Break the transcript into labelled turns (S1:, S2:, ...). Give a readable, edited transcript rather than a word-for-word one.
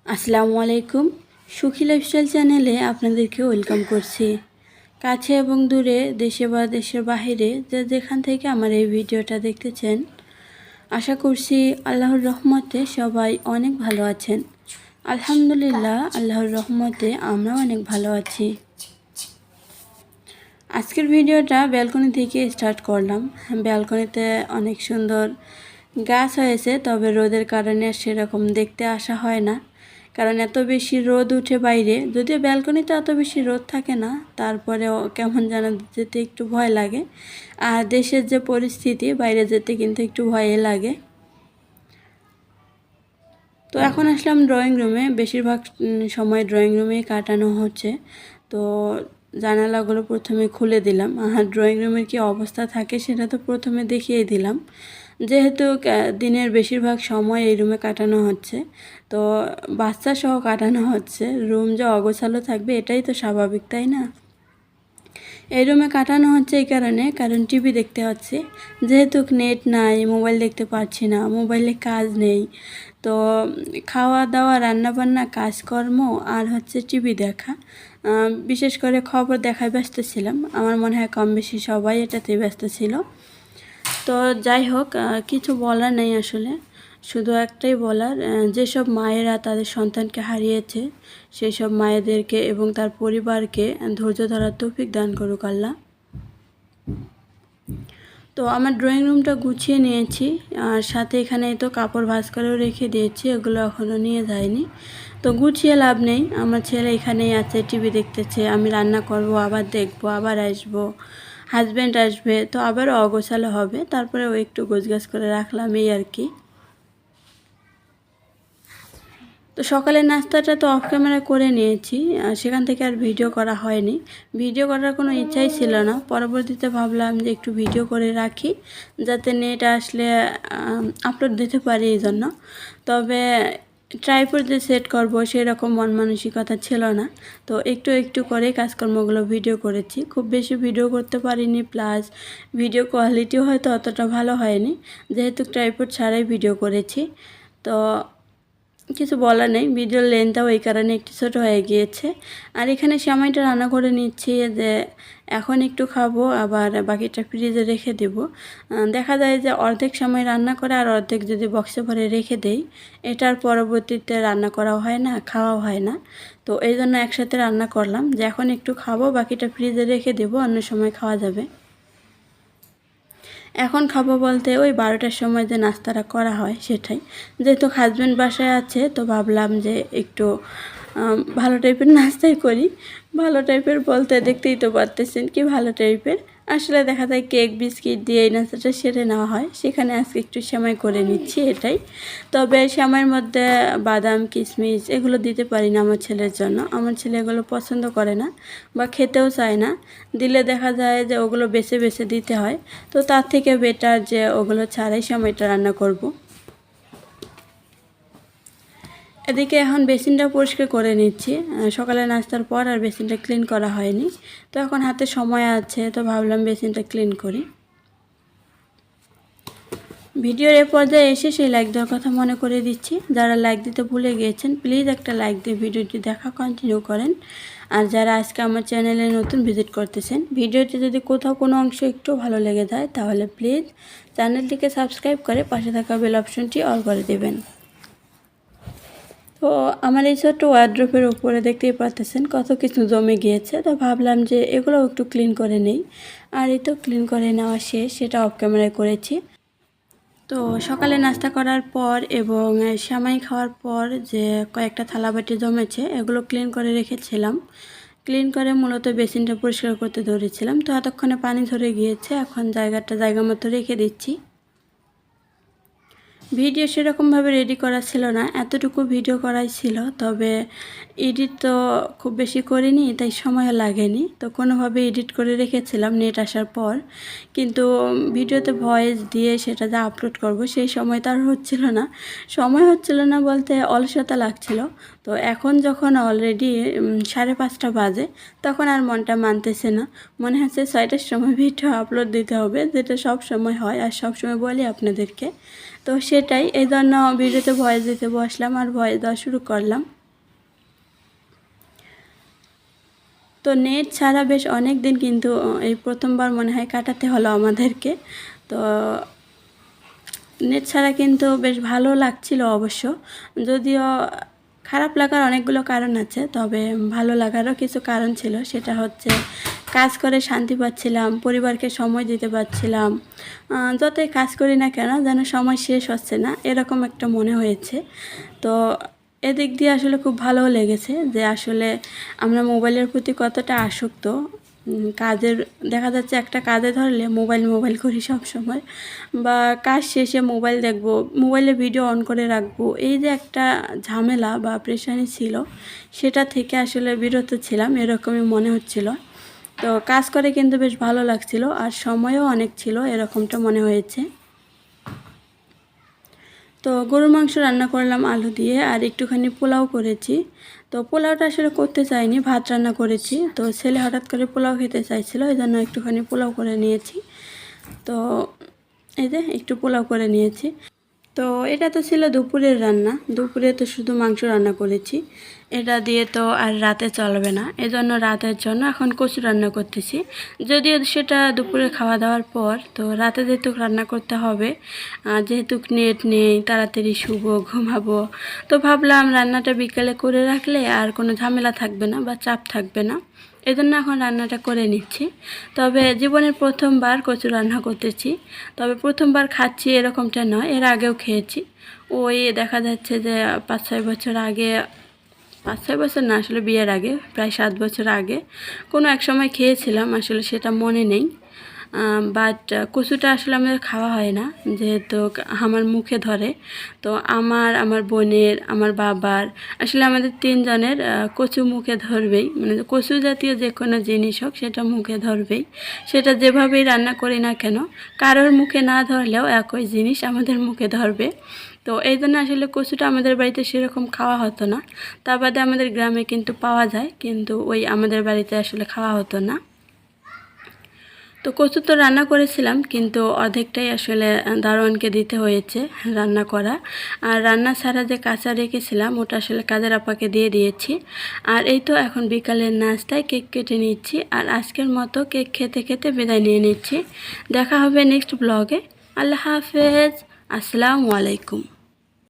S1: আসসালামু আলাইকুম। সুখী লাইফস্টাইল চ্যানেলে আপনাদেরকে ওয়েলকাম করছি। কাছে এবং দূরে, দেশে বা দেশের বাহিরে যে যেখান থেকে আমার এই ভিডিওটা দেখতেছেন, আশা করছি আল্লাহর রহমতে সবাই অনেক ভালো আছেন। আলহামদুলিল্লাহ, আল্লাহর রহমতে আমরাও অনেক ভালো আছি। আজকের ভিডিওটা ব্যালকনি থেকে স্টার্ট করলাম। ব্যালকনিতে অনেক সুন্দর গাছ হয়েছে, তবে রোদের কারণে সেরকম দেখতে আসা হয় না, কারণ এত বেশি রোদ উঠে বাইরে। যদিও ব্যালকনিতে এত বেশি রোদ থাকে না, তারপরেও কেমন যেন যেতে একটু ভয় লাগে। আর দেশের যে পরিস্থিতি, বাইরে যেতে কিন্তু একটু ভয়ই লাগে। তো এখন আসলাম ড্রয়িং রুমে। বেশিরভাগ সময় ড্রয়িং রুমেই কাটানো হচ্ছে। তো জানালাগুলো প্রথমে খুলে দিলাম। আর ড্রয়িং রুমের কী অবস্থা থাকে সেটা তো প্রথমে দেখিয়ে দিলাম। যেহেতু দিনের বেশিরভাগ সময় এই রুমে কাটানো হচ্ছে, তো বাচ্চা সহ কাটানো হচ্ছে, রুম যে অগোছালো থাকবে এটাই তো স্বাভাবিক, তাই না? এই রুমে কাটানো হচ্ছে এই কারণ টিভি দেখতে হচ্ছে। যেহেতু নেট নাই, মোবাইল দেখতে পারছি না, মোবাইলে কাজ নেই, তো খাওয়া দাওয়া, রান্নাবান্না, কাজকর্ম আর হচ্ছে টিভি দেখা। বিশেষ করে খবর দেখায় ব্যস্ত ছিলাম। আমার মনে হয় কম বেশি সবাই এটাতে ব্যস্ত ছিল। তো যাই হোক, কিছু বলার নেই আসলে। শুধু একটাই বলার, যেসব মায়েরা তাদের সন্তানকে হারিয়েছে সেই সব মায়েদেরকে এবং তার পরিবারকে ধৈর্য ধরার তৌফিক দান করুক আল্লাহ। তো আমার ড্রয়িং রুমটা গুছিয়ে নিয়েছি, আর সাথে এখানে তো কাপড় ভাঁজ করেও রেখে দিয়েছি, ওগুলো এখনও নিয়ে যায়নি। তো গুছিয়ে লাভ নেই, আমার ছেলে এখানেই আছে, টিভি দেখতেছে, আমি রান্না করব, আবার দেখবো, আবার আসবো, হাজব্যান্ড আসবে, তো আবারও অগোছালো হবে। তারপরে ও একটু গোছগাছ করে রাখলাম, এই আর কি। তো সকালের নাস্তাটা তো অফ ক্যামেরা করে নিয়েছি, সেখান থেকে আর ভিডিও করা হয়নি। ভিডিও করার কোনো ইচ্ছাই ছিল না। পরবর্তীতে ভাবলাম যে একটু ভিডিও করে রাখি, যাতে নেট আসলে আপলোড দিতে পারি, এই জন্য। তবে ট্রাইপড যে সেট করবো সেরকম মন মানসিকতা ছিল না। তো একটু একটু করে কাজকর্মগুলো ভিডিও করেছি। খুব বেশি ভিডিও করতে পারিনি, প্লাস ভিডিও কোয়ালিটিও হয়তো অতটা ভালো হয়নি, যেহেতু ট্রাইপড ছাড়াই ভিডিও করেছি। তো কিছু বলার নেই, ভিডিওর লেন্থটাও এই কারণে একটু ছোটো হয়ে গিয়েছে। আর এখানে সেমাইটা রান্না করে নিচ্ছি, যে এখন একটু খাবো, আবার বাকিটা ফ্রিজে রেখে দেব। দেখা যায় যে অর্ধেক সময় রান্না করে আর অর্ধেক যদি বক্সে ভরে রেখে দেই, এটার পরবর্তীতে রান্না করাও হয় না, খাওয়াও হয় না। তো এই জন্য একসাথে রান্না করলাম, যে এখন একটু খাবো, বাকিটা ফ্রিজে রেখে দেবো, অন্য সময় খাওয়া যাবে। এখন খাবো বলতে ওই 12টার সময় যে নাস্তাটা করা হয় সেটাই। যেহেতু হাজব্যান্ড বাসায় আছে, তো ভাবলাম যে একটু ভালো টাইপের নাস্তাই করি। ভালো টাইপের বলতে দেখতেই তো পারতেছেন কি ভালো টাইপের। আসলে দেখা যায় কেক বিস্কিট দিয়ে এই নাস্তাটা সেরে নেওয়া হয়, সেখানে আজকে একটু সেমাই করে নিচ্ছি, এটাই। তবে সেমাইয়ের মধ্যে বাদাম, কিশমিশ এগুলো দিতে পারি না আমার ছেলের জন্য। আমার ছেলে এগুলো পছন্দ করে না বা খেতেও চায় না। দিলে দেখা যায় যে ওগুলো বেছে বেছে দিতে হয়। তো তার থেকে বেটার যে ওগুলো ছাড়াই সেমাইটা রান্না করব। এদিকে এখন বেসিনটা পরিষ্কার করে নিচ্ছি। সকালে নাস্তার পর আর বেসিনটা ক্লিন করা হয়নি, তো এখন হাতে সময় আছে, তো ভাবলাম বেসিনটা ক্লিন করি। ভিডিওর এ পর্যায়ে এসে সেই লাইক দেওয়ার কথা মনে করে দিচ্ছি। যারা লাইক দিতে ভুলে গিয়েছেন, প্লিজ একটা লাইক দিয়ে ভিডিওটি দেখা কন্টিনিউ করেন। আর যারা আজকে আমার চ্যানেলে নতুন ভিজিট করতেছেন, ভিডিওটি যদি কোথাও কোনো অংশ একটু ভালো লেগে যায়, তাহলে প্লিজ চ্যানেলটিকে সাবস্ক্রাইব করে পাশে থাকা বেল অপশনটি অল করে দেবেন। তো আমার এই ছোট্ট ওয়ার্ড্রোপের উপরে দেখতেই পাচ্ছেন কত কিছু জমে গিয়েছে, তো ভাবলাম যে এগুলো একটু ক্লিন করে নেই। আর এই তো ক্লিন করে নেওয়া শেষ, সেটা অফ ক্যামেরায় করেছি। তো সকালে নাস্তা করার পর এবং সেমাই খাওয়ার পর যে কয়েকটা থালাবাটি জমেছে, এগুলো ক্লিন করে রেখেছিলাম। ক্লিন করে মূলত বেসিনটা পরিষ্কার করতে ধরেছিলাম, তো এতক্ষণে পানি ধরে গিয়েছে, এখন জায়গা মতো রেখে দিচ্ছি। ভিডিও সেরকমভাবে রেডি করা ছিল না, এতটুকু ভিডিও করাই ছিল। তবে এডিট তো খুব বেশি করিনি, তাই সময়ও লাগেনি। তো কোনোভাবে এডিট করে রেখেছিলাম নেট আসার পর, কিন্তু ভিডিওতে ভয়েস দিয়ে সেটা যে আপলোড করব সেই সময় তার হচ্ছিল না। সময় হচ্ছিল না বলতে অলসতা লাগছিল। তো এখন যখন অলরেডি 5:30 বাজে, তখন আর মনটা মানতেছে না। মনে হচ্ছে 6টার সময় ভিডিও আপলোড দিতে হবে, যেটা সব সময় হয় আর সব সময় বলি আপনাদেরকে। তো সেটাই, এই জন্য ভিডিওতে ভয়েস দিতে বসলাম আর ভয়েস দেওয়া শুরু করলাম। তো নেট ছাড়া বেশ অনেক দিন কিন্তু এই প্রথমবার মনে হয় কাটাতে হলো আমাদেরকে। তো নেট ছাড়া কিন্তু বেশ ভালো লাগছিল অবশ্য, যদিও খারাপ লাগার অনেকগুলো কারণ আছে, তবে ভালো লাগারও কিছু কারণ ছিল। সেটা হচ্ছে কাজ করে শান্তি পাচ্ছিলাম, পরিবারকে সময় দিতে পারছিলাম। যতই কাজ করি না কেন যেন সময় শেষ হচ্ছে না, এরকম একটা মনে হয়েছে। তো এদিক দিয়ে আসলে খুব ভালোও লেগেছে যে আসলে আমরা মোবাইলের প্রতি কতটা আসক্ত। কাজের দেখা যাচ্ছে একটা কাজে ধরলে মোবাইল করি সব সময়, বা কাজ শেষে মোবাইল দেখব, মোবাইলে ভিডিও অন করে রাখবো, এই যে একটা ঝামেলা বা প্রেশানি ছিল, সেটা থেকে আসলে বিরত ছিলাম এরকমই মনে হচ্ছিল। তো কাজ করে কিন্তু বেশ ভালো লাগছিল, আর সময়ও অনেক ছিল এরকমটা মনে হয়েছে। তো গরুর মাংস রান্না করলাম আলু দিয়ে, আর একটুখানি পোলাও করেছি। তো পোলাওটা আসলে করতে চাইনি, ভাত রান্না করেছি। তো ছেলে হঠাৎ করে পোলাও খেতে চাইছিল, এই জন্য একটুখানি পোলাও করে নিয়েছি। তো এই যে একটু পোলাও করে নিয়েছি। তো এটা তো ছিল দুপুরের রান্না, দুপুরে তো শুধু মাংস রান্না করেছি, এটা দিয়ে তো আর রাতে চলবে না, এজন্য রাতের জন্য এখন কচু রান্না করতেছি। যদিও সেটা দুপুরে খাওয়া দাওয়ার পর, তো রাতে যেহেতু রান্না করতে হবে, যেহেতু নেট নেই, তাড়াতাড়ি শুবো, ঘুমাবো, তো ভাবলাম রান্নাটা বিকেলে করে রাখলে আর কোনো ঝামেলা থাকবে না বা চাপ থাকবে না, এজন্য এখন রান্নাটা করে নিচ্ছি। তবে জীবনের প্রথমবার কচু রান্না করতেছি, তবে প্রথমবার খাচ্ছি এরকমটা নয়, এর আগেও খেয়েছি। ওই দেখা যাচ্ছে যে 5-6 বছর আগে, 5-6 বছর না, আসলে বিয়ের আগে প্রায় 7 বছর আগে কোনো এক সময় খেয়েছিলাম, আসলে সেটা মনে নেই। বাট কচুটা আসলে আমাদের খাওয়া হয় না, যেহেতু আমার মুখে ধরে। তো আমার বোনের, আমার বাবার, আসলে আমাদের 3 জনের কচু মুখে ধরবেই, মানে কচু জাতীয় যে কোনো জিনিস হোক সেটা মুখে ধরবেই, সেটা যেভাবেই রান্না করি না কেন, কারোর মুখে না ধরলেও একই জিনিস আমাদের মুখে ধরবে। তো এই জন্য আসলে কচুটা আমাদের বাড়িতে সেরকম খাওয়া হতো না। তা বাদে আমাদের গ্রামে কিন্তু পাওয়া যায়, কিন্তু ওই আমাদের বাড়িতে আসলে খাওয়া হতো না। তো কচু তো রান্না করেছিলাম, কিন্তু অর্ধেকটাই আসলে দারোয়ানকে দিতে হয়েছে রান্না করা। আর রান্না ছাড়া যে কাঁচা রেখেছিলাম ওটা আসলে কাজের আপাকে দিয়ে দিয়েছি। আর এই তো এখন বিকালের নাস্তায় কেক কেটে নিচ্ছি, আর আজকের মতো কেক খেতে খেতে বিদায় নিয়ে নিচ্ছি। দেখা হবে নেক্সট ব্লগে। আল্লাহ হাফেজ, আসসালামু আলাইকুম।